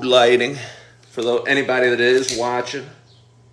mood lighting for anybody that is watching.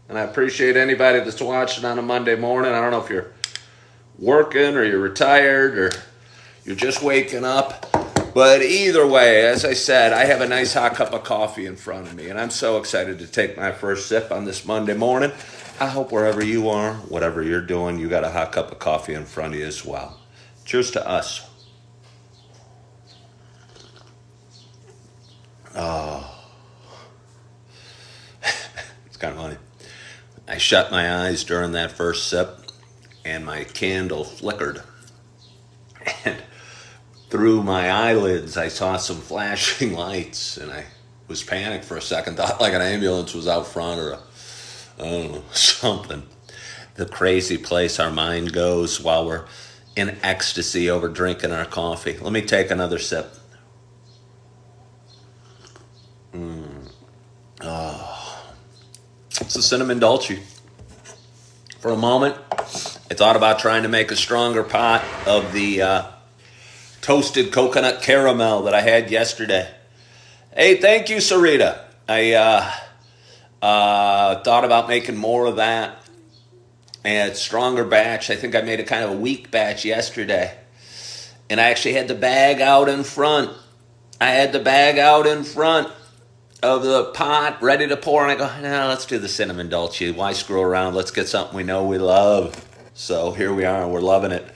And I appreciate anybody that's watching on a Monday morning. I don't know if you're working or you're retired or you're just waking up. But either way, as I said, I have a nice hot cup of coffee in front of me. And I'm so excited to take my first sip on this Monday morning. I hope wherever you are, whatever you're doing, you got a hot cup of coffee in front of you as well. Cheers to us. Oh. It's kind of funny. I shut my eyes during that first sip, and my candle flickered. And through my eyelids, I saw some flashing lights, and I was panicked for a second. Thought like an ambulance was out front or I don't know, something. The crazy place our mind goes while we're in ecstasy over drinking our coffee. Let me take another sip. Oh, it's a cinnamon dolce. For a moment, I thought about trying to make a stronger pot of the toasted coconut caramel that I had yesterday. Hey, thank you, Sarita. I thought about making more of that. And stronger batch. I think I made a kind of a weak batch yesterday. And I actually had the bag out in front. I had the bag out in front of the pot, ready to pour. And I go, no, let's do the cinnamon dolce. Why screw around? Let's get something we know we love. So here we are, and we're loving it.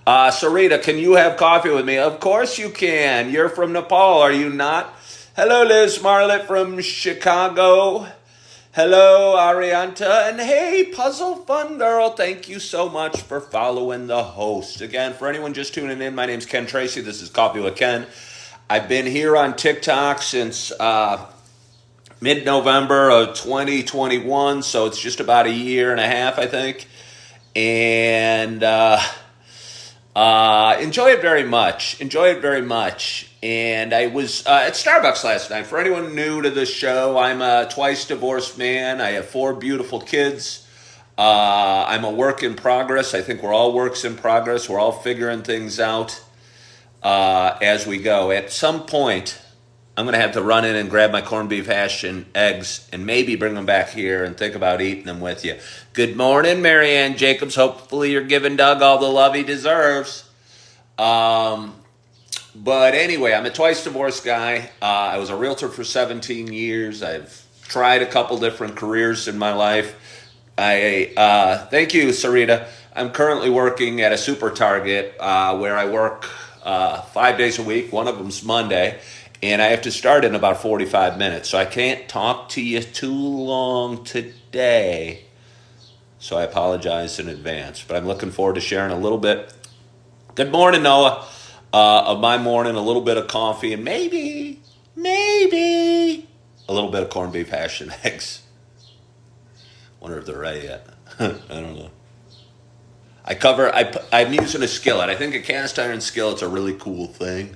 Sarita, can you have coffee with me? Of course you can. You're from Nepal, are you not? Hello, Liz Marlett from Chicago. Hello, Arianta. And hey, Puzzle Fun Girl, thank you so much for following the host. Again, for anyone just tuning in, my name's Ken Tracy. This is Coffee with Ken. I've been here on TikTok since mid-November of 2021, so it's just about a year and a half, I think. And enjoy it very much. And I was at Starbucks last night. For anyone new to this show, I'm a twice divorced man. I have 4 beautiful kids. I'm a work in progress. I think we're all works in progress. We're all figuring things out as we go. At some point, I'm going to have to run in and grab my corned beef hash and eggs and maybe bring them back here and think about eating them with you. Good morning, Marianne Jacobs. Hopefully you're giving Doug all the love he deserves. But anyway, I'm a twice divorced guy. I was a realtor for 17 years. I've tried a couple different careers in my life. Thank you, Sarita. I'm currently working at a super Target where I work 5 days a week. One of them's Monday. And I have to start in about 45 minutes. So I can't talk to you too long today. So I apologize in advance. But I'm looking forward to sharing a little bit. Good morning, Noah. Of my morning, a little bit of coffee, and maybe a little bit of corned beef hash and eggs. Wonder if they're ready yet. I don't know. I'm using a skillet. I think a cast iron skillet's a really cool thing.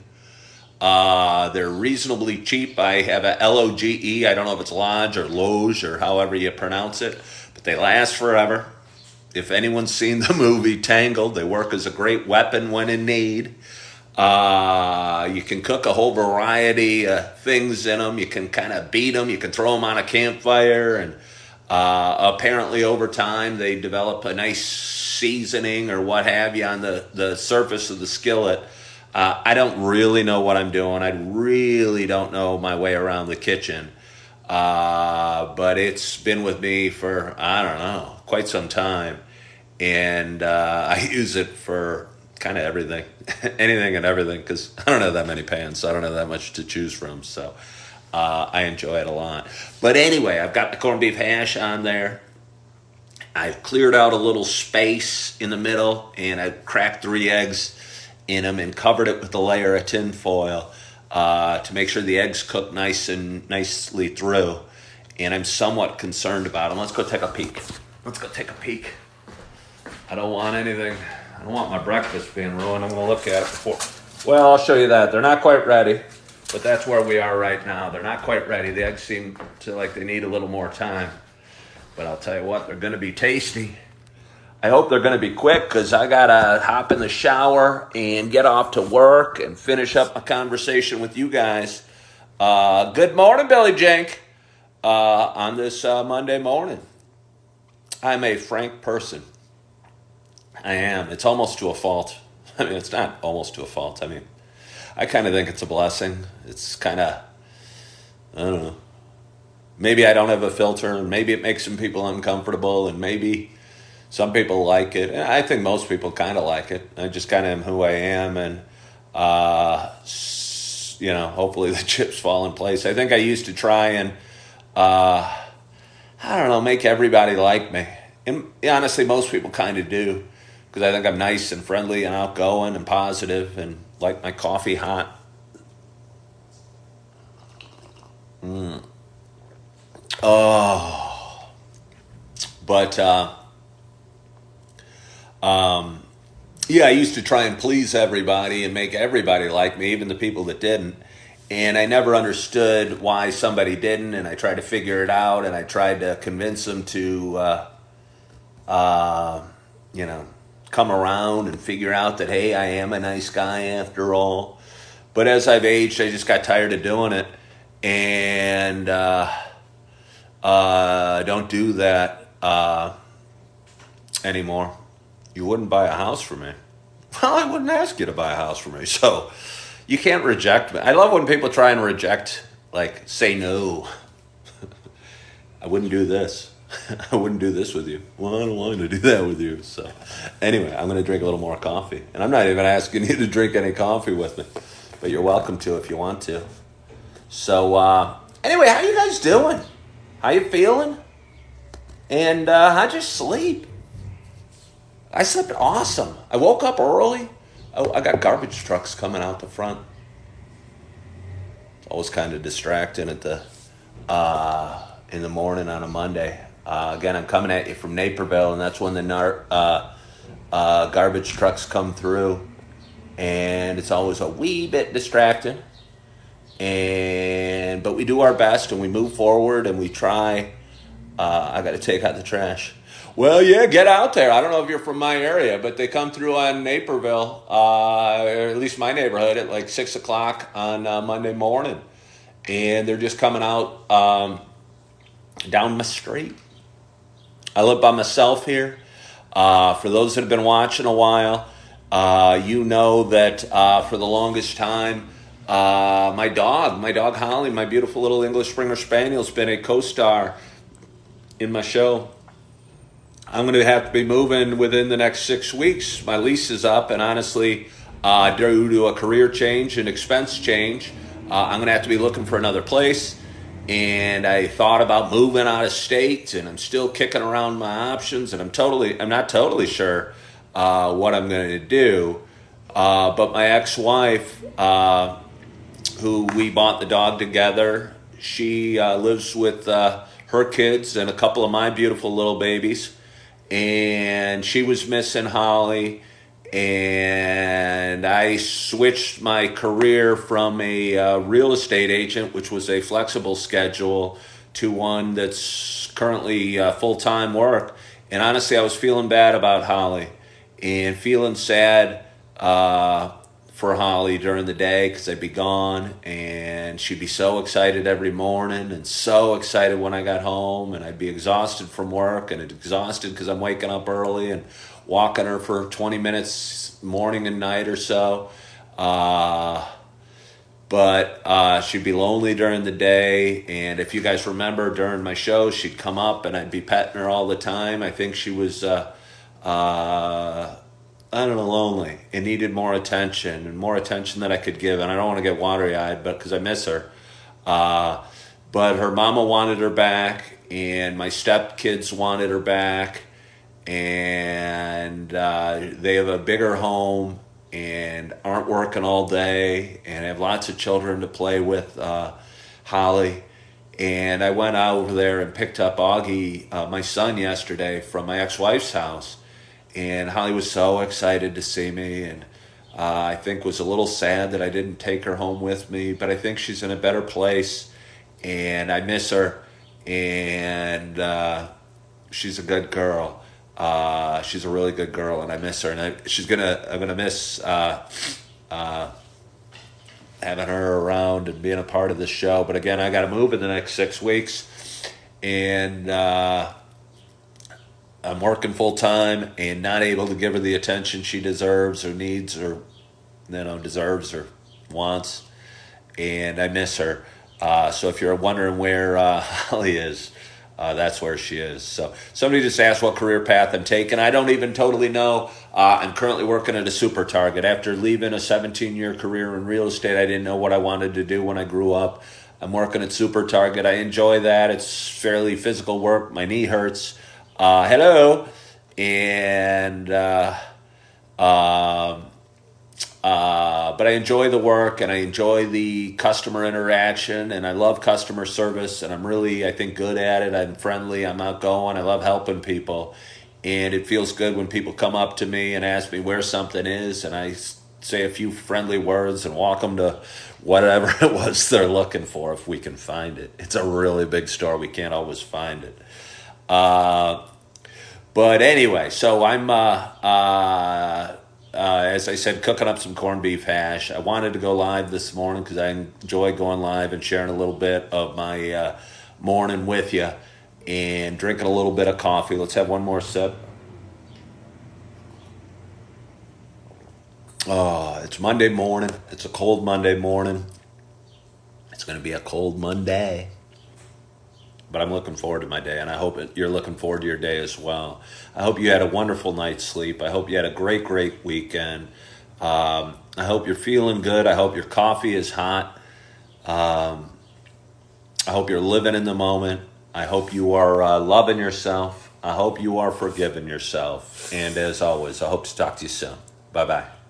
They're reasonably cheap. I have a LOGE. I don't know if it's Lodge or Loge or however you pronounce it, but they last forever. If anyone's seen the movie Tangled, they work as a great weapon when in need. You can cook a whole variety of things in them. You can kind of beat them. You can throw them on a campfire. And apparently over time, they develop a nice seasoning or what have you on the surface of the skillet. I don't really know what I'm doing. I really don't know my way around the kitchen. But it's been with me for, I don't know, quite some time. And I use it for kind of everything, anything and everything, because I don't have that many pans, so I don't have that much to choose from. So I enjoy it a lot. But anyway, I've got the corned beef hash on there. I've cleared out a little space in the middle, and I've cracked 3 eggs in them and covered it with a layer of tin foil to make sure the eggs cook nicely through. And I'm somewhat concerned about them. Let's go take a peek. I don't want anything. I don't want my breakfast being ruined. I'm going to look at it before. Well, I'll show you that. They're not quite ready, but that's where we are right now. They're not quite ready. The eggs seem to like they need a little more time. But I'll tell you what, they're going to be tasty. I hope they're going to be quick because I got to hop in the shower and get off to work and finish up my conversation with you guys Good morning, Billy Jenk. On this Monday morning, I'm a frank person. I am. It's almost to a fault. I mean, it's not almost to a fault. I mean, I kind of think it's a blessing. It's kind of, I don't know. Maybe I don't have a filter, and maybe it makes some people uncomfortable, and maybe some people like it. I think most people kind of like it. I just kind of am who I am, and hopefully the chips fall in place. I think I used to try and I don't know, make everybody like me. And honestly, most people kind of do, because I think I'm nice and friendly and outgoing and positive and like my coffee hot. Oh, but yeah, I used to try and please everybody and make everybody like me, even the people that didn't. And I never understood why somebody didn't, and I tried to figure it out, and I tried to convince them to, come around and figure out that, hey, I am a nice guy after all. But as I've aged, I just got tired of doing it, and don't do that anymore. You wouldn't buy a house for me. Well, I wouldn't ask you to buy a house for me, so you can't reject me. I love when people try and reject, like, say no. I wouldn't do this. I wouldn't do this with you. Well, I don't want to do that with you. So anyway, I'm going to drink a little more coffee. And I'm not even asking you to drink any coffee with me, but you're welcome to if you want to. So anyway, how you guys doing? How you feeling? And how'd you sleep? I slept awesome. I woke up early. I got garbage trucks coming out the front. Always kind of distracting at the in the morning on a Monday. Again, I'm coming at you from Naperville, and that's when the garbage trucks come through, and it's always a wee bit distracting. But we do our best, and we move forward, and we try. I got to take out the trash. Well, yeah, get out there. I don't know if you're from my area, but they come through on Naperville, or at least my neighborhood, at like 6 o'clock on Monday morning. And they're just coming out down my street. I live by myself here. For those that have been watching a while, you know that for the longest time, my dog Holly, my beautiful little English Springer Spaniel, has been a co-star in my show. I'm going to have to be moving within the next 6 weeks. My lease is up, and honestly, due to a career change and expense change, I'm going to have to be looking for another place. And I thought about moving out of state, and I'm still kicking around my options, and I'm not totally sure what I'm going to do. But my ex-wife, who we bought the dog together, she lives with her kids and a couple of my beautiful little babies. And she was missing Holly, and I switched my career from a real estate agent, which was a flexible schedule, to one that's currently full-time work. And honestly, I was feeling bad about Holly and feeling sad for Holly during the day, because I'd be gone, and she'd be so excited every morning and so excited when I got home, and I'd be exhausted from work and exhausted because I'm waking up early and walking her for 20 minutes morning and night or so. But she'd be lonely during the day, and if you guys remember, during my show, she'd come up and I'd be petting her all the time. I think she was I don't know, lonely and needed more attention than I could give. And I don't want to get watery-eyed, but because I miss her. But her mama wanted her back, and my stepkids wanted her back, and they have a bigger home and aren't working all day and have lots of children to play with, Holly. And I went over there and picked up Augie, my son, yesterday from my ex-wife's house. And Holly was so excited to see me, and I think was a little sad that I didn't take her home with me, but I think she's in a better place, and I miss her, and she's a good girl. She's a really good girl, and I miss her, and I'm gonna miss having her around and being a part of the show. But again, I got to move in the next 6 weeks, and I'm working full time and not able to give her the attention she deserves or needs or deserves or wants, and I miss her. So if you're wondering where Holly is, that's where she is. So somebody just asked what career path I'm taking. I don't even totally know. I'm currently working at a super target. After leaving a 17-year career in real estate, I didn't know what I wanted to do when I grew up. I'm working at super target. I enjoy that. It's fairly physical work. My knee hurts. Hello. And but I enjoy the work and I enjoy the customer interaction and I love customer service and I'm really, I think, good at it. I'm friendly, I'm outgoing, I love helping people. And it feels good when people come up to me and ask me where something is and I say a few friendly words and walk them to whatever it was they're looking for if we can find it. It's a really big store. We can't always find it. But anyway, so I'm as I said, cooking up some corned beef hash. I wanted to go live this morning because I enjoy going live and sharing a little bit of my morning with you and drinking a little bit of coffee. Let's have one more sip. Oh, it's Monday morning. It's a cold Monday morning. It's going to be a cold Monday. But I'm looking forward to my day, and I hope you're looking forward to your day as well. I hope you had a wonderful night's sleep. I hope you had a great, great weekend. I hope you're feeling good. I hope your coffee is hot. I hope you're living in the moment. I hope you are loving yourself. I hope you are forgiving yourself. And as always, I hope to talk to you soon. Bye-bye.